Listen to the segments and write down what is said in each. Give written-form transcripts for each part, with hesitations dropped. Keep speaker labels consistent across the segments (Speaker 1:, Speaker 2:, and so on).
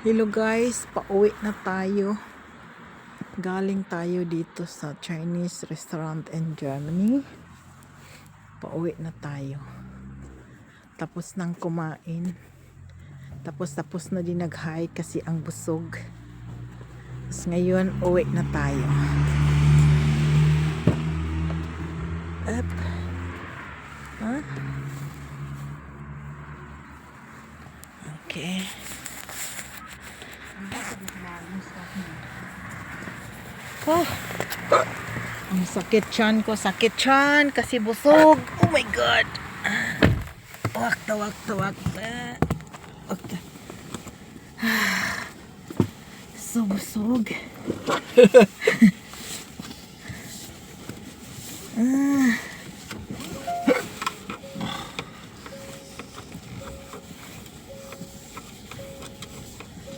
Speaker 1: Hello guys, pauwi na tayo. Galing tayo dito sa Chinese restaurant in Germany. Pauwi na tayo. Tapos nang kumain. Tapos na din nag-hike kasi ang busog. Tapos ngayon, uwi na tayo. Up. Huh? Okay. Oh, ang sakit tiyan ko, kasi busog. Oh my god. Tawak. Okay. So busog.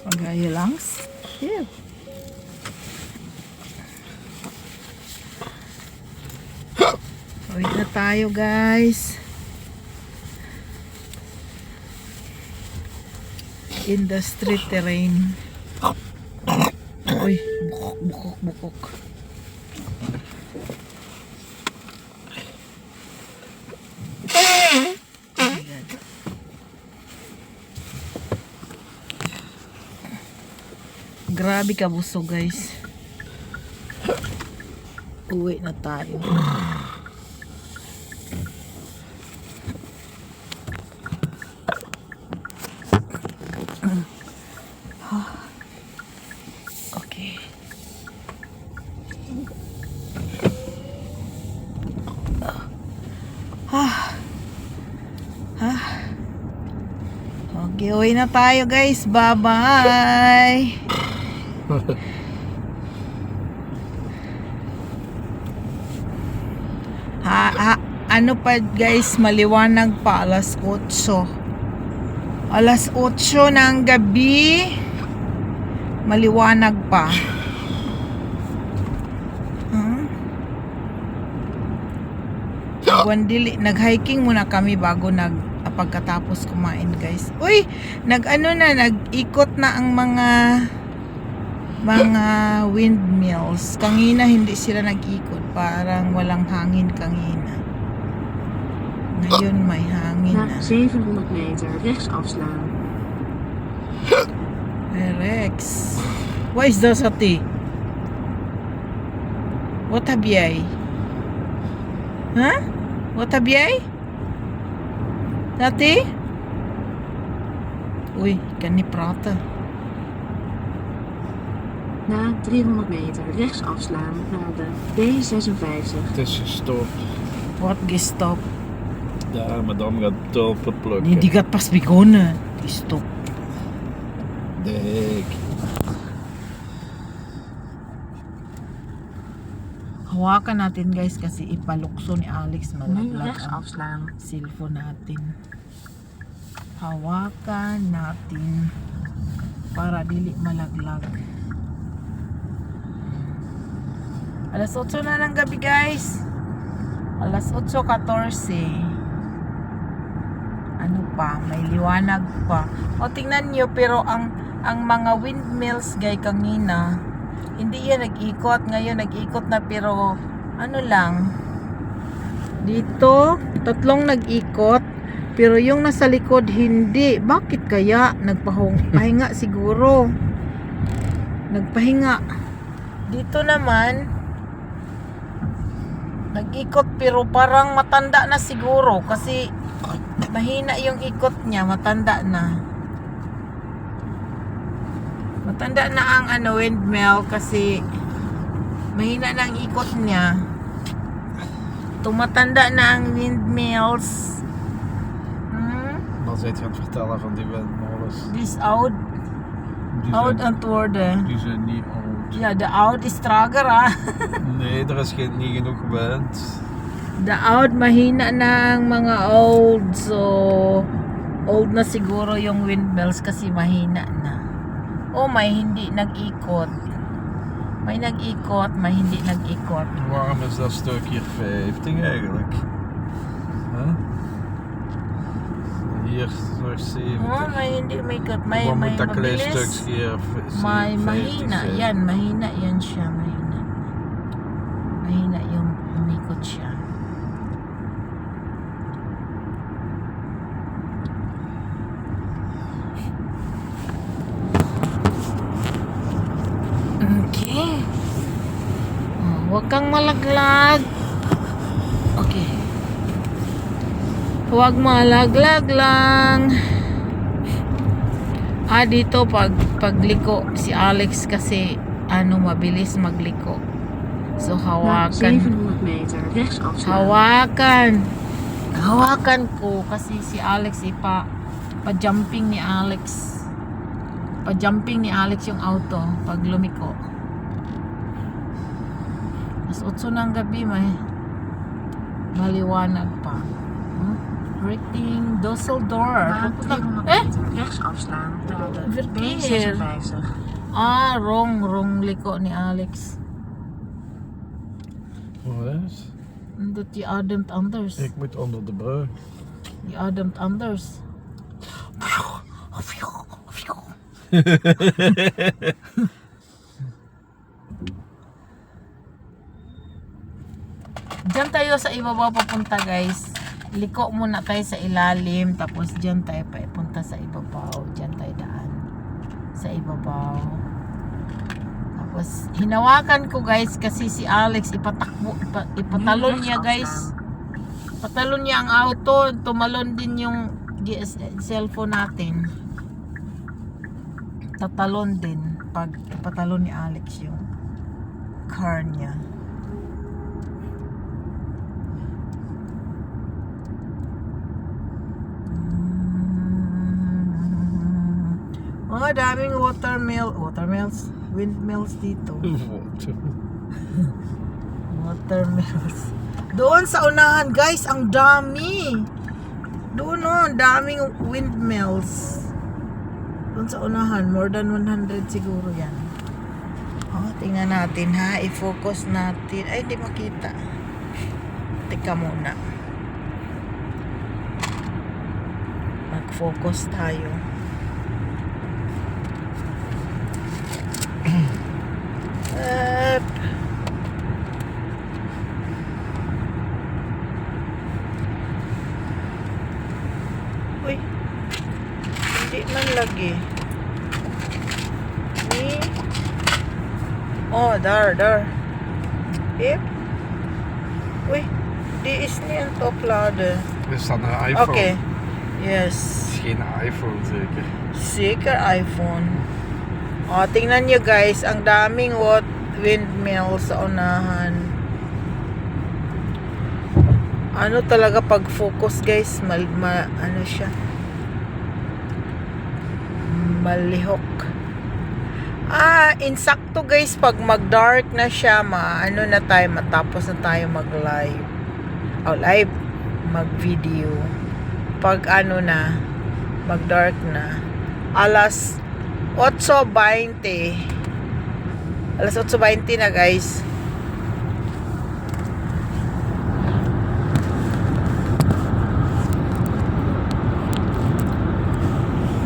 Speaker 1: Magaya langs. Yeah. Uwi na tayo guys. In the street terrain. Uy, bukok. Grabe ka busog guys. Uwi na tayo. Okay. Okay, uwi na tayo guys. Bye-bye. Ano pa guys, maliwanag pa, alas 8 ng gabi, maliwanag pa. Nag-hiking muna kami bago pagkatapos kumain guys. Uy, nag-ikot na ang mga windmills. Kanina hindi sila nag-ikot, parang walang hangin kanina. Ngayon may hangin na.
Speaker 2: 700 meter rechts afslaan.
Speaker 1: Rex. Wat is dat, Sati? Wat heb jij? Huh? Wat heb jij? Sati? Oei, ik kan niet praten.
Speaker 2: Na 300 meter rechts afslaan naar de B56.
Speaker 3: Het is gestopt.
Speaker 1: Wat gestopt?
Speaker 3: Ja, madame gaat tulpen plukken.
Speaker 1: Nee, die gaat pas begonnen. Die stop.
Speaker 3: Dik.
Speaker 1: Hawakan natin guys kasi ipalukso ni Alex
Speaker 2: Nu
Speaker 1: malaglag
Speaker 2: rechts
Speaker 1: ang
Speaker 2: afslaan.
Speaker 1: cellphone natin. Hawakan natin para dili malaglag. Alas 8 na ng gabi guys. Alas 8:14. Ano pa, may liwanag pa. O tingnan nyo, pero ang mga windmills guys kanina, hindi yan nag-ikot. Ngayon nag-ikot na, pero ano lang, dito 3 nag-ikot, pero yung nasa likod hindi. Bakit kaya? Nagpahinga siguro. Nagpahinga. Dito naman nag-ikot, pero parang matanda na siguro kasi mahina yung ikot niya, matanda na ang windmill kasi mahina na ang ikot niya. Tumatanda na ang windmills.
Speaker 3: Dan zit je aan het vertellen van die windmolens.
Speaker 1: This oud aan het worden.
Speaker 3: Die zijn niet oud.
Speaker 1: Ja, de oud is trager
Speaker 3: Nee, er is niet genoeg wind.
Speaker 1: The oud, mahina na ang mga old. So, old na siguro yung windmills kasi mahina na. O may hindi nag-ikot. May nag-ikot, may hindi nag-ikot.
Speaker 3: Waarom is dat stuk hier 50 eigenlijk? Huh? 4, 70.
Speaker 1: Oh, may hindi may kat. May
Speaker 3: Wat moet dat klein
Speaker 1: mabilis.
Speaker 3: stukje?
Speaker 1: May mahina.
Speaker 3: 50,
Speaker 1: Yan, mahina yan siya. Mahina. Mahina yung umikot siya. Okay. Oh, huwag kang malaglag. Okay. Huwag malaglag lang. Dito pagliko si Alex kasi mabilis magliko. So
Speaker 2: Na
Speaker 1: hawakan.
Speaker 2: 700 meter rechts afslaan.
Speaker 1: Hawakan ko kasi si Alex pa-jumping ni Alex. Pa-jumping ni Alex yung auto pag lumiko. Mas 8 ng gabi maliwanag pa. Richting Düsseldorf.
Speaker 2: Na 300 meter rechts afslaan naar de
Speaker 1: Verkeer.
Speaker 2: B56.
Speaker 1: Wrong liko ni Alex.
Speaker 3: Wat?
Speaker 1: Dat je ademt anders.
Speaker 3: Ik moet onder de brug.
Speaker 1: Je ademt anders. Diyan tayo sa ibabaw papunta, guys. Liko muna tayo sa ilalim, tapos diyan tayo papunta sa ibabaw. Diyan tayo daan sa ibabaw. Tapos hinawakan ko, guys, kasi si Alex ipatalon niya, guys. Patalon niya ang auto, tumalon din yung cellphone natin. Tatalon din pag ipatalon ni Alex yung car niya. Daming windmills dito. Watermills. Doon sa unahan, guys, ang dami. Doon, ang daming windmills. Doon sa unahan, more than 100 siguro yan. Tingnan natin, ha. I-focus natin. Ay, di makita. Teka muna. Mag-focus tayo. Uy, hindi man lagi. Daar. Uy, die is niet aan het opladen.
Speaker 3: Is dat een iPhone?
Speaker 1: Oké, yes.
Speaker 3: Het is geen iPhone zeker.
Speaker 1: Zeker iPhone. Tingnan nyo, guys, ang daming windmills sa unahan. Ano talaga pag focus, guys, ano siya, malihok. Insakto, guys, pag mag-dark na siya, matapos na tayo mag-live. Mag-video. Pag mag-dark na. Alas 8:20. Alas 8:20 na, guys.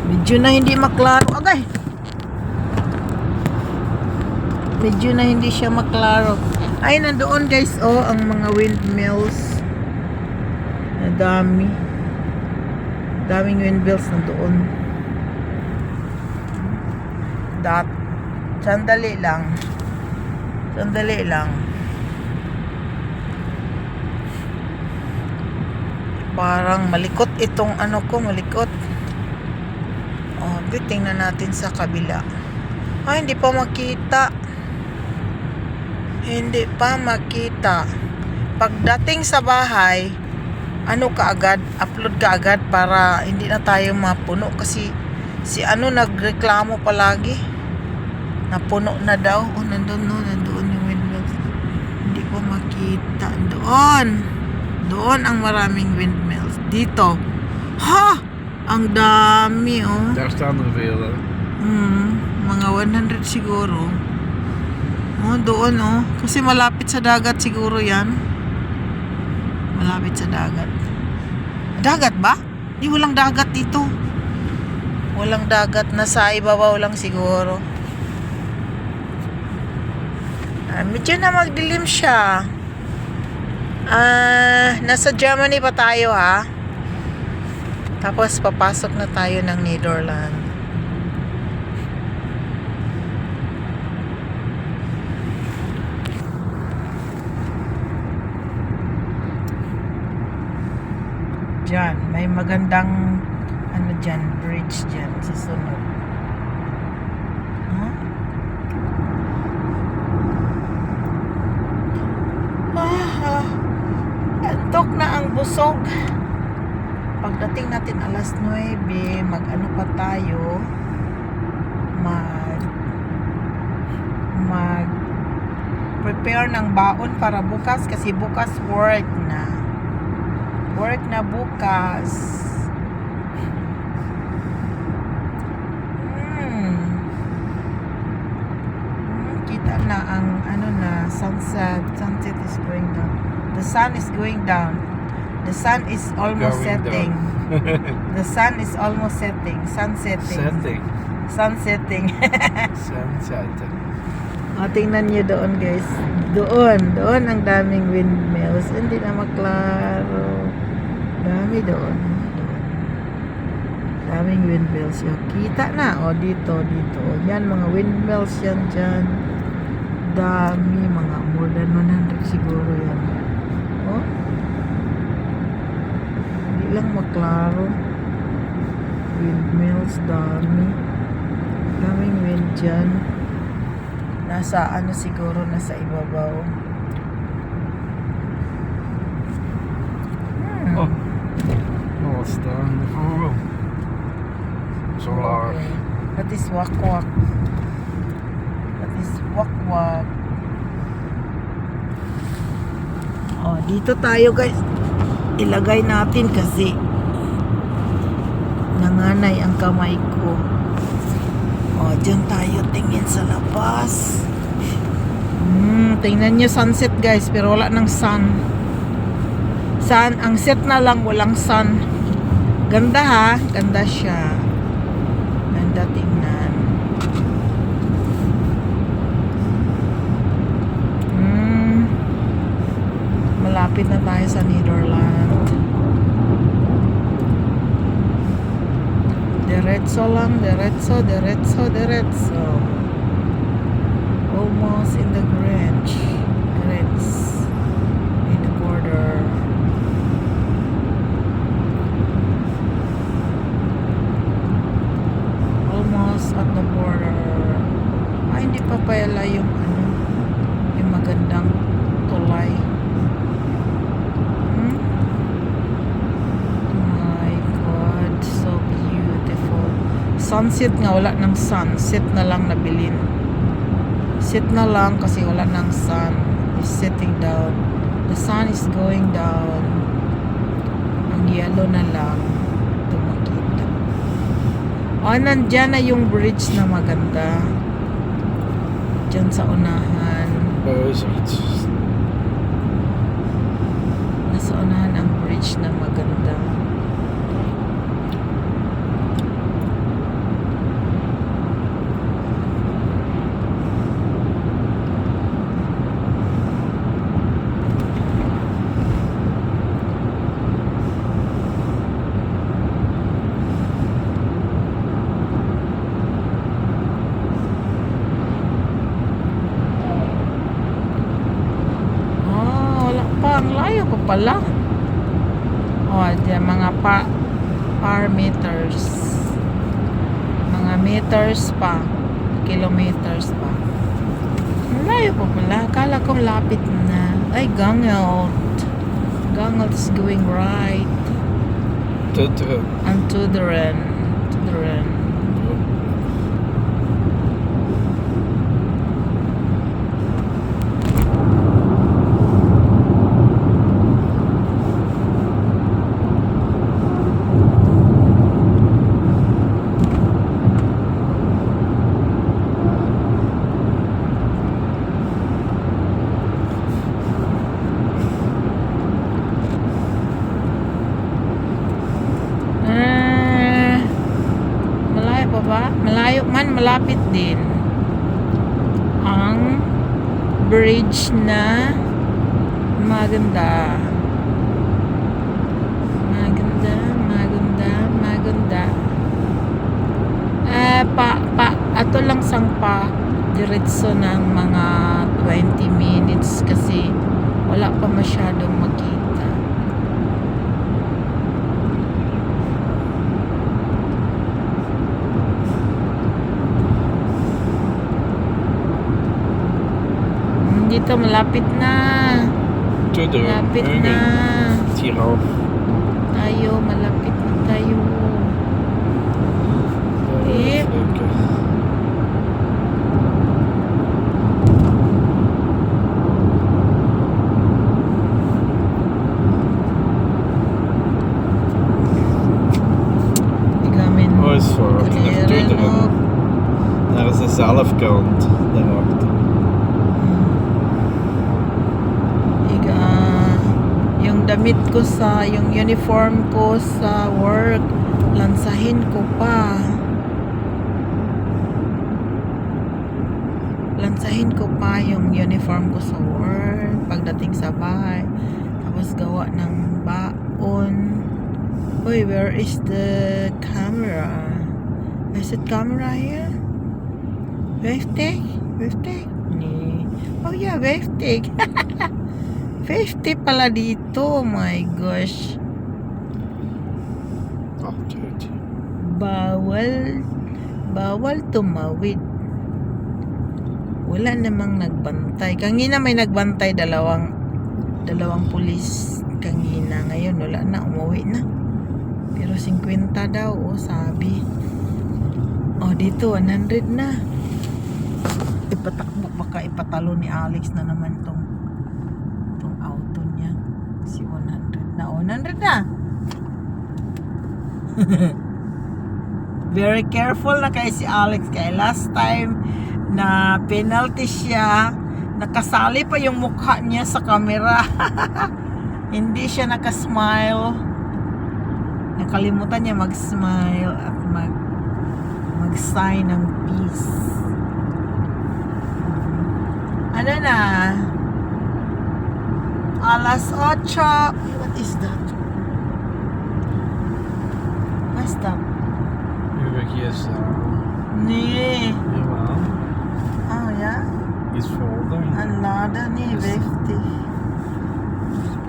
Speaker 1: Medyo na hindi maklaro. Medyo na hindi siya maklaro. Ay, nandoon, guys, ang mga windmills. Daming windmills nandoon. Sandali lang. Parang malikot itong malikot. Tingnan natin sa kabila. Hindi pa makita. Pagdating sa bahay, upload ka agad para hindi na tayo mapuno kasi si nagreklamo palagi. Napuno na daw. Nandoon yung windmills. Hindi ko makita. Doon ang maraming windmills. Dito. Ang dami,
Speaker 3: Daar staan er veel, hè?
Speaker 1: Mga 100 siguro. Doon, kasi malapit sa dagat siguro yan. Malapit sa dagat. Dagat ba? Di, walang dagat dito. Walang dagat. Nasa ibabaw lang siguro. Medyo na magdilim siya. Nasa Germany pa tayo ha. Tapos papasok na tayo ng Netherlands. Diyan, may magandang ano dyan, bridge dyan sa sunod. Huh? Antok na ang busog. Pagdating natin alas 9, mag-ano pa tayo, mag prepare ng baon para bukas kasi bukas work na bukas. Kita na ang ano na sunset is going down. The sun is going down. The sun is almost
Speaker 3: Going
Speaker 1: setting. The sun is almost setting. Sunsetting.
Speaker 3: Setting.
Speaker 1: Sunsetting.
Speaker 3: Sunsetting.
Speaker 1: Tingnan nyo doon guys. Doon ang daming windmills. Hindi na maklaro. Dami doon. Daming windmills yun. Kita na. Dito. Yan, mga windmills yan dyan. Dami. Mga more than 100 siguro yan. Hindi lang maklaro. Windmills, dami. Daming wind dyan. Nasa ano siguro, nasa ibabaw.
Speaker 3: Oh, staan. Zo laag.
Speaker 1: Okay. Dat is wakwak. Dat is wakwak. Dito tayo guys. Ilagay natin kasi nanganay ang kamay ko. Diyan tayo tingin sa labas. Tingnan nyo sunset guys, pero wala ng sun. Ang set na lang, walang sun. Ganda ha, ganda siya. Ganda tingnan. Malapit na tayo sa Netherlands. Diretso lang, diretso. Almost in the Grinch. In the border. Almost at the border. Hindi pa pala yung magandang tulay. Sunset nga, wala ng sun. Set na lang nabilin. Set na lang kasi wala ng sun. It's setting down. The sun is going down. Ang yellow na lang ito makita. Nandyan na yung bridge na maganda. Dyan sa unahan.
Speaker 3: Zoiets.
Speaker 1: Nasa unahan ang bridge na maganda. Ang layo pa pala. Diyan mga par meters. Mga meters pa. Kilometers pa. Ang layo pa pala. Akala ko lapit na. Ay, Gangelt. Gangelt is going right. And to the Ren. malapit din ang bridge na maganda. Maganda. Ato lang sang pa diretso ng mga 20 minutes kasi wala pa masyadong makita. Dito malapit na.
Speaker 3: To de
Speaker 1: Malapit na.
Speaker 3: Tirol.
Speaker 1: Tayo, malapit na tayo. Eh.
Speaker 3: Oh, is voor het naar Duderen. Daar is de zelfkant daarachter.
Speaker 1: Yung damit ko yung uniform ko sa work, lansahin ko pa. Lansahin ko pa yung uniform ko sa work pagdating sa bahay. Tapos gawa ng baon. Uy, where is the camera? Is it camera here? Wave take? Nee. Oh yeah, wave take. 50 pala dito. Oh my gosh.
Speaker 3: Oh, dude.
Speaker 1: Bawal tumawid. Wala namang nagbantay. Kanina may nagbantay, dalawang pulis kanina. Ngayon wala na, umuwi na. Pero 50 daw, sabi. Dito 100 na. Ipatakbo, baka ipatalo ni Alex na naman tong auto niya. Si 100 na. 100 na. Very careful na kay si Alex. Kay last time na penalty siya, nakasali pa yung mukha niya sa camera. Hindi siya nakasmile. Nakalimutan niya mag-smile at mag-sign ng peace. Ano na? Alas 8. What is that? What's that?
Speaker 3: Hier is...
Speaker 1: Nee.
Speaker 3: Jawel.
Speaker 1: Oh ja?
Speaker 3: Die is vol dan.
Speaker 1: Een lader? Nee, 50.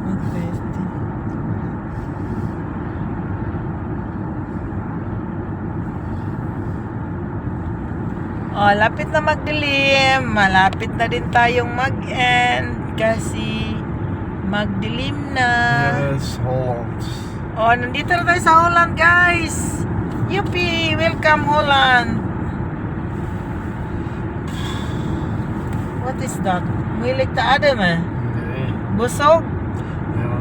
Speaker 1: Niet 50. Lapit na magdilim. Malapit na din tayong mag-end kasi magdilim na.
Speaker 3: Yes, Holland.
Speaker 1: Nandito na tayo sa Holland, guys. Yuppie! Welcome, Holland. What is that? Milik ta Adam eh?
Speaker 3: Nee.
Speaker 1: Busog?
Speaker 3: Ja.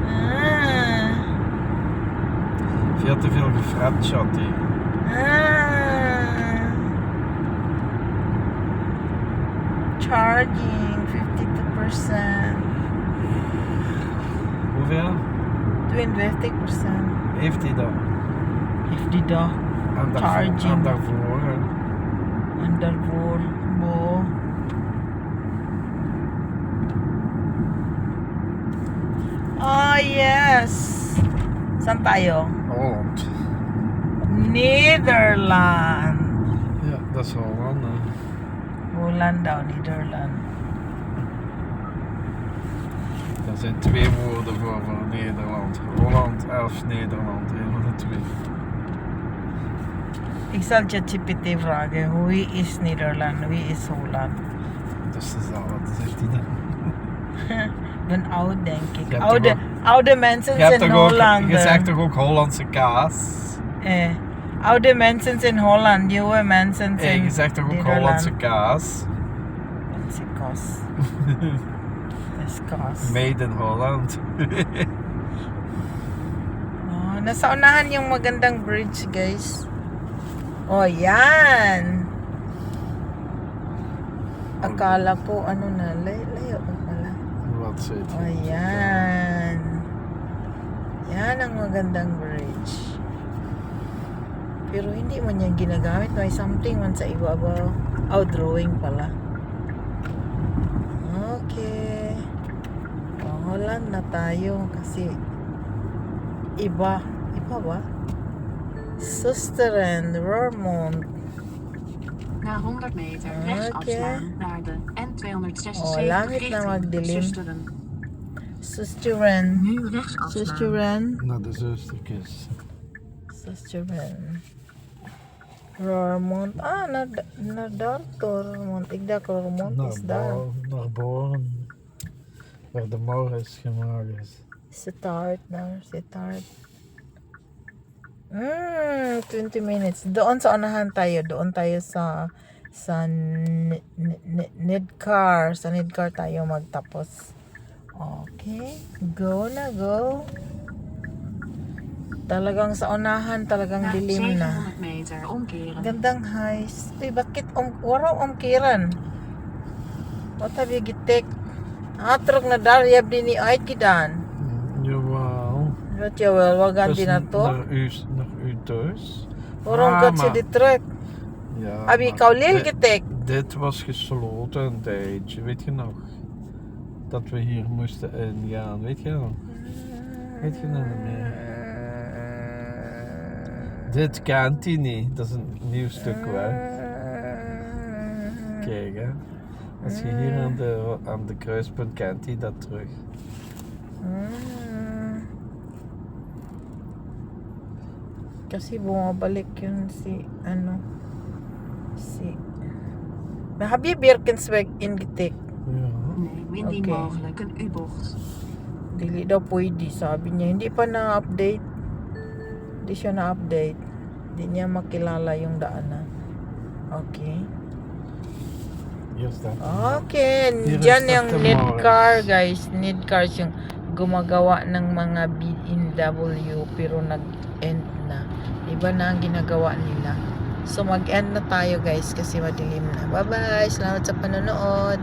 Speaker 1: Ah.
Speaker 3: Veel te veel gefrapt, Chatty.
Speaker 1: Charging 52%.
Speaker 3: Hoeveel?
Speaker 1: 52%.
Speaker 3: Heeft hij dat?
Speaker 1: Heeft die dag
Speaker 3: En
Speaker 1: Charging.
Speaker 3: En daarvoor?
Speaker 1: en daarvoor mo. Yes. Saan tayo?
Speaker 3: Holland.
Speaker 1: Nederland.
Speaker 3: Ja, dat is Holland. Hè.
Speaker 1: Holland daw, Nederland.
Speaker 3: Er zijn twee woorden voor Nederland. Holland of Nederland. Een van de twee.
Speaker 1: Ik zal ChatGPT vragen, wie is Nederland, wie is Holland?
Speaker 3: Dat is dezelfde, zegt hij dan.
Speaker 1: Ben oud, denk ik.
Speaker 3: Je hebt toch
Speaker 1: Oude mensen
Speaker 3: Je, hebt
Speaker 1: zijn
Speaker 3: toch ook,
Speaker 1: Hollander.
Speaker 3: je zegt toch ook Hollandse kaas?
Speaker 1: Oude mensen zijn Holland, jonge mensen
Speaker 3: Hey,
Speaker 1: zijn
Speaker 3: je zegt toch ook
Speaker 1: Nederland.
Speaker 3: Hollandse kaas?
Speaker 1: Hollandse kaas. Dat is kaas.
Speaker 3: Made in Holland.
Speaker 1: Nasa unahan yung magandang bridge, guys. Yan. Akala ko, layo pa pala.
Speaker 3: Wat zit
Speaker 1: Yan. Yan ang magandang bridge. Pero hindi man yan ginagamit. May something man sa ibabaw. Oh, drawing pala. Okay. Holland na tayo kasi iba. Iba ba? Susteren, Roermond.
Speaker 2: Na 100 meter rechts afslaan naar de N276
Speaker 1: Oh, langit na
Speaker 2: richting
Speaker 1: magdilim.
Speaker 2: Susteren.
Speaker 1: Susteren.
Speaker 2: Nu rechts afslaan.
Speaker 1: Susteren.
Speaker 3: Naar de zustertjes.
Speaker 1: Susteren. Roermond. Ah, naar daar to Roermond. Ik dacht Roermond is daar.
Speaker 3: Naar Born. Waar de morgen is gemaakt is.
Speaker 1: Sittard daar. Sittard. 20 minutes. Doon sa unahan tayo. Doon tayo sa Nidcar. Sa Nidcar tayo magtapos. Okay. Go na, go. Talagang sa unahan, talagang
Speaker 2: Na
Speaker 1: dilim na.
Speaker 2: 700 meter omkeren.
Speaker 1: Gandang heist. Uy, bakit waraw omkiran? Wat heb je getekend? Terug na daar, je hebt die niet uitgedaan.
Speaker 3: Jawel.
Speaker 1: Wat jawel, wat gaan die
Speaker 3: Naar
Speaker 1: naartoe?
Speaker 3: u thuis.
Speaker 1: Waarom gaat ze
Speaker 3: maar-
Speaker 1: die terug?
Speaker 3: Ja,
Speaker 1: Heb je
Speaker 3: maar
Speaker 1: Kaulil
Speaker 3: dit-
Speaker 1: getekend?
Speaker 3: Dit was gesloten een tijdje, weet je nog? Dat we hier moesten ingaan, weet je nog? Weet je nog niet meer? Dit kent hij niet, dat is een nieuw stuk weg. Kijk hè. Als je hier aan de kruispunt kent hij dat terug.
Speaker 1: Kasi bumabalik yun si heb je Birkensweg ingetik?
Speaker 3: Ja.
Speaker 2: Nee, indien
Speaker 1: Oké.
Speaker 2: mogelijk een U-bocht.
Speaker 1: Dili daw pwede, sabi niya. Hindi pa na-update. Hindi siya na-update. Hindi niya makilala yung daanan. Okay.
Speaker 3: Hier staat
Speaker 1: Okay,
Speaker 3: Hier
Speaker 1: dyan
Speaker 3: is
Speaker 1: yung
Speaker 3: Dr.
Speaker 1: Nidcar,
Speaker 3: Morris.
Speaker 1: guys. Nidcar yung gumagawa ng mga BMW pero nag-end na. Iba na ang ginagawa nila. So mag-end na tayo, guys, kasi madilim na. Bye-bye! Salamat sa panonood!